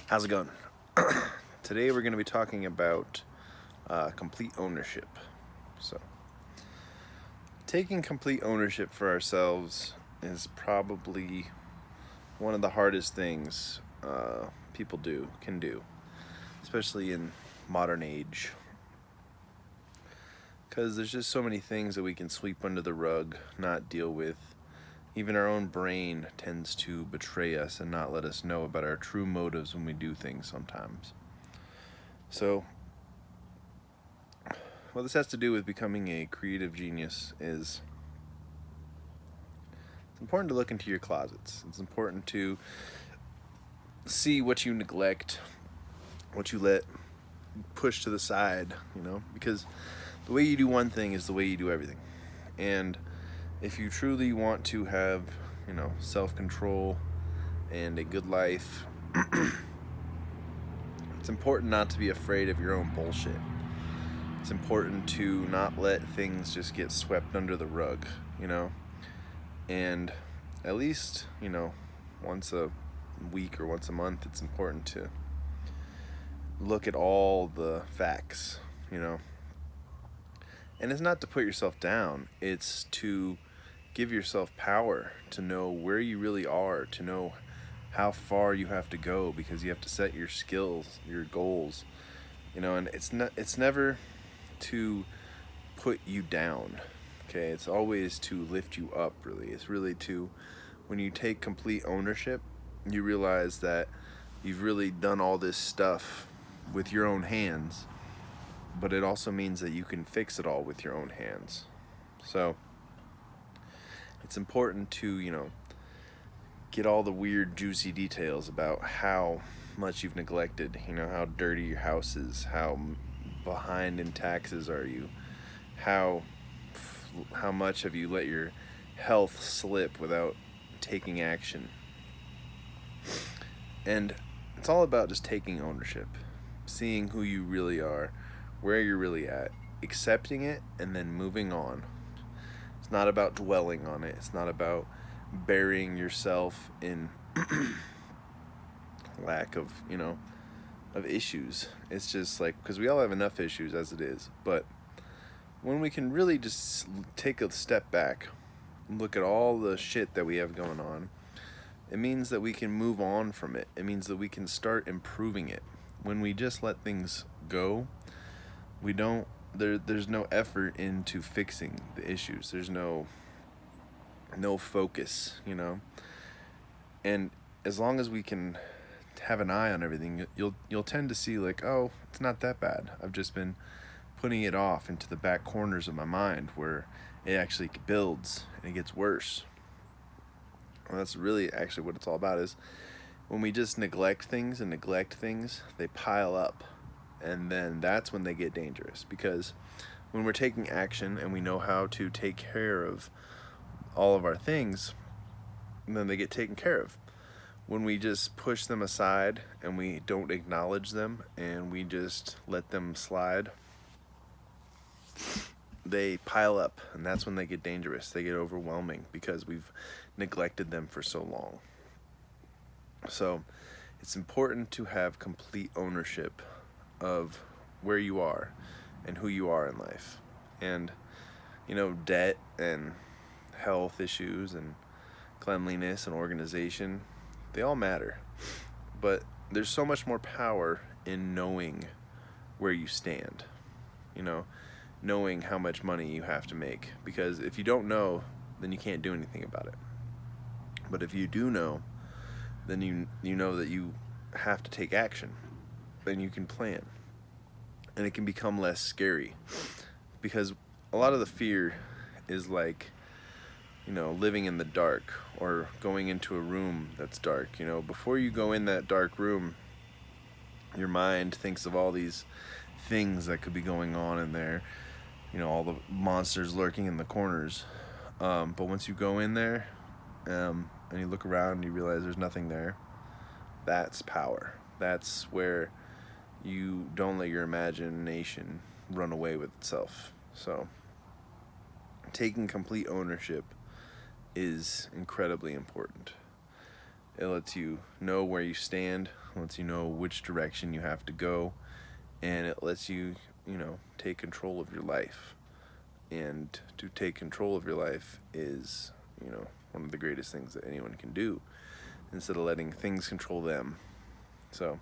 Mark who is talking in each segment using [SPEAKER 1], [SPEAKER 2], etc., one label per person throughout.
[SPEAKER 1] How's it going? Today we're going to be talking about complete ownership. So, taking complete ownership for ourselves is probably one of the hardest things people can do, especially in modern age. Because there's just so many things that we can sweep under the rug, not deal with. Even our own brain tends to betray us and not let us know about our true motives when we do things sometimes. So, what this has to do with becoming a creative genius is it's important to look into your closets. It's important to see what you neglect, what you let push to the side, because the way you do one thing is the way you do everything. And if you truly want to have, self-control and a good life, it's important not to be afraid of your own bullshit. It's important to not let things just get swept under the rug, and at least, once a week or once a month, it's important to look at all the facts, and it's not to put yourself down, it's to give yourself power to know where you really are, to know how far you have to go, because you have to set your skills, your goals, and it's never to put you down. Okay, it's always to lift you up, really. It's really to, when you take complete ownership, you realize that you've really done all this stuff with your own hands, but it also means that you can fix it all with your own hands. So it's important to, get all the weird, juicy details about how much you've neglected, how dirty your house is, how behind in taxes are you, how much have you let your health slip without taking action. And it's all about just taking ownership, seeing who you really are, where you're really at, accepting it, and then moving on. It's not about dwelling on it. It's not about burying yourself in lack of, of issues. It's just like, because we all have enough issues as it is, but when we can really just take a step back and look at all the shit that we have going on, it means that we can move on from it. It means that we can start improving it. When we just let things go, there's no effort into fixing the issues. There's no focus, And as long as we can have an eye on everything, you'll tend to see like, oh, it's not that bad. I've just been putting it off into the back corners of my mind where it actually builds and it gets worse. Well, that's really actually what it's all about, is when we just neglect things, they pile up. And then that's when they get dangerous, because when we're taking action and we know how to take care of all of our things, then they get taken care of. When we just push them aside and we don't acknowledge them and we just let them slide, they pile up, and that's when they get dangerous. They get overwhelming because we've neglected them for so long. So it's important to have complete ownership of where you are and who you are in life. And, debt and health issues and cleanliness and organization, they all matter. But there's so much more power in knowing where you stand, knowing how much money you have to make. Because if you don't know, then you can't do anything about it. But if you do know, then you know that you have to take action. Then you can plan. And it can become less scary. Because a lot of the fear is like, living in the dark or going into a room that's dark. Before you go in that dark room, your mind thinks of all these things that could be going on in there, all the monsters lurking in the corners. But once you go in there and you look around and you realize there's nothing there, that's power. That's where you don't let your imagination run away with itself. So taking complete ownership is incredibly important. It lets you know where you stand, lets you know which direction you have to go, and it lets you, take control of your life. And to take control of your life is, one of the greatest things that anyone can do, instead of letting things control them. So,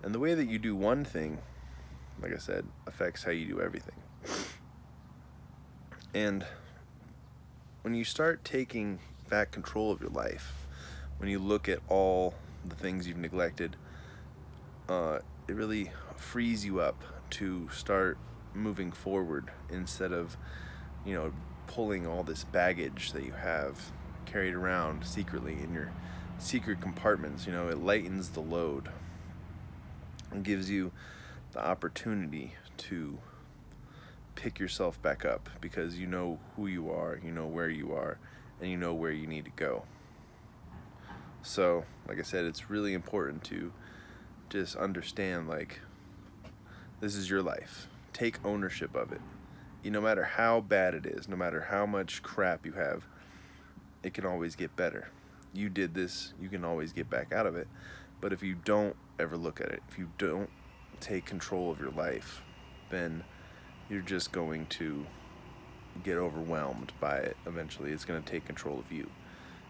[SPEAKER 1] and the way that you do one thing, like I said, affects how you do everything. And when you start taking back control of your life, when you look at all the things you've neglected, it really frees you up to start moving forward, instead of, pulling all this baggage that you have carried around secretly in your secret compartments. It lightens the load and gives you the opportunity to pick yourself back up, because you know who you are, you know where you are, and you know where you need to go. So, like I said, it's really important to just understand, like, this is your life. Take ownership of it. No matter how bad it is, no matter how much crap you have, it can always get better. You did this, you can always get back out of it. But if you don't ever look at it, if you don't take control of your life, then you're just going to get overwhelmed by it. Eventually, it's going to take control of you.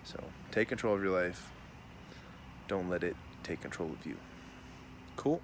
[SPEAKER 1] So, take control of your life. Don't let it take control of you. Cool?